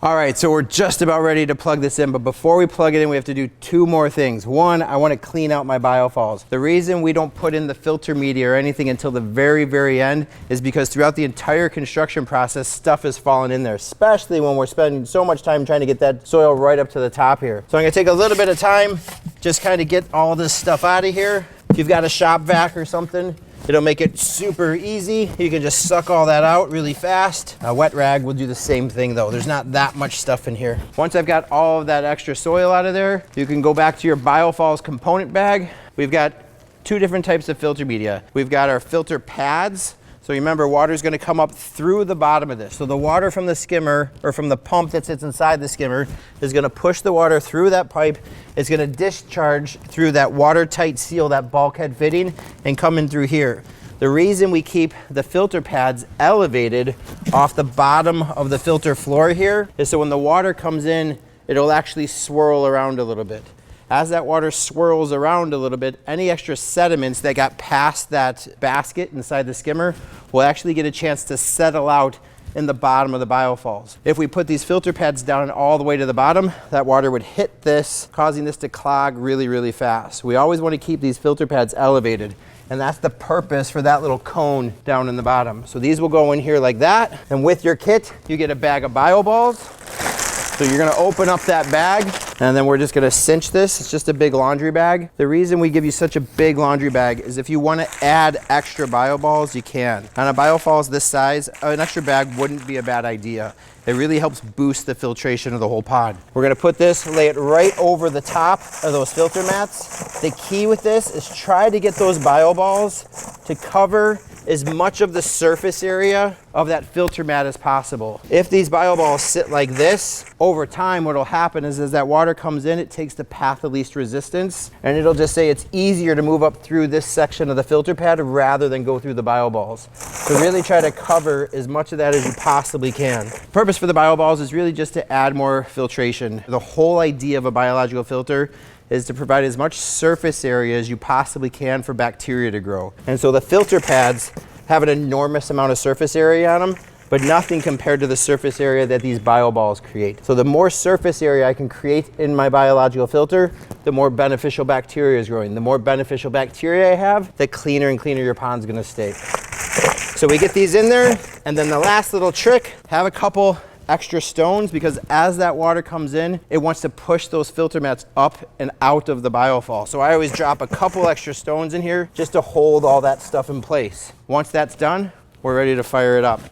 All right, so we're just about ready to plug this in, but before we plug it in, we have to do two more things. One, I want to clean out my BioFalls. The reason we don't put in the filter media or anything until the very, very end is because throughout the entire construction process, stuff has fallen in there, especially when we're spending so much time trying to get that soil right up to the top here. So I'm gonna take a little bit of time, just kind of get all this stuff out of here. If you've got a shop vac or something, it'll make it super easy. You can just suck all that out really fast. A wet rag will do the same thing though. There's not that much stuff in here. Once I've got all of that extra soil out of there, you can go back to your BioFalls component bag. We've got two different types of filter media. We've got our filter pads. So remember, water is going to come up through the bottom of this. So the water from the skimmer, or from the pump that sits inside the skimmer, is going to push the water through that pipe. It's going to discharge through that watertight seal, that bulkhead fitting, and come in through here. The reason we keep the filter pads elevated off the bottom of the filter floor here is so when the water comes in, it'll actually swirl around a little bit. As that water swirls around a little bit, any extra sediments that got past that basket inside the skimmer will actually get a chance to settle out in the bottom of the BioFalls. If we put these filter pads down all the way to the bottom, that water would hit this, causing this to clog really, really fast. We always want to keep these filter pads elevated, and that's the purpose for that little cone down in the bottom. So these will go in here like that, and with your kit, you get a bag of BioFalls. So you're gonna open up that bag, and then we're just gonna cinch this. It's just a big laundry bag. The reason we give you such a big laundry bag is if you wanna add extra BioFalls, you can. On a BioFalls this size, an extra bag wouldn't be a bad idea. It really helps boost the filtration of the whole pond. We're gonna put this, lay it right over the top of those filter mats. The key with this is try to get those BioFalls to cover as much of the surface area of that filter mat as possible. If these BioFalls sit like this, over time what'll happen is as that water comes in, it takes the path of least resistance, and it'll just say it's easier to move up through this section of the filter pad rather than go through the BioFalls. So really try to cover as much of that as you possibly can. The purpose for the BioFalls is really just to add more filtration. The whole idea of a biological filter is to provide as much surface area as you possibly can for bacteria to grow. And so the filter pads have an enormous amount of surface area on them, but nothing compared to the surface area that these BioFalls create. So the more surface area I can create in my biological filter, the more beneficial bacteria is growing. The more beneficial bacteria I have, the cleaner and cleaner your pond's gonna stay. So we get these in there, and then the last little trick, have a couple extra stones, because as that water comes in, it wants to push those filter mats up and out of the BioFall. So I always drop a couple extra stones in here just to hold all that stuff in place. Once that's done, we're ready to fire it up.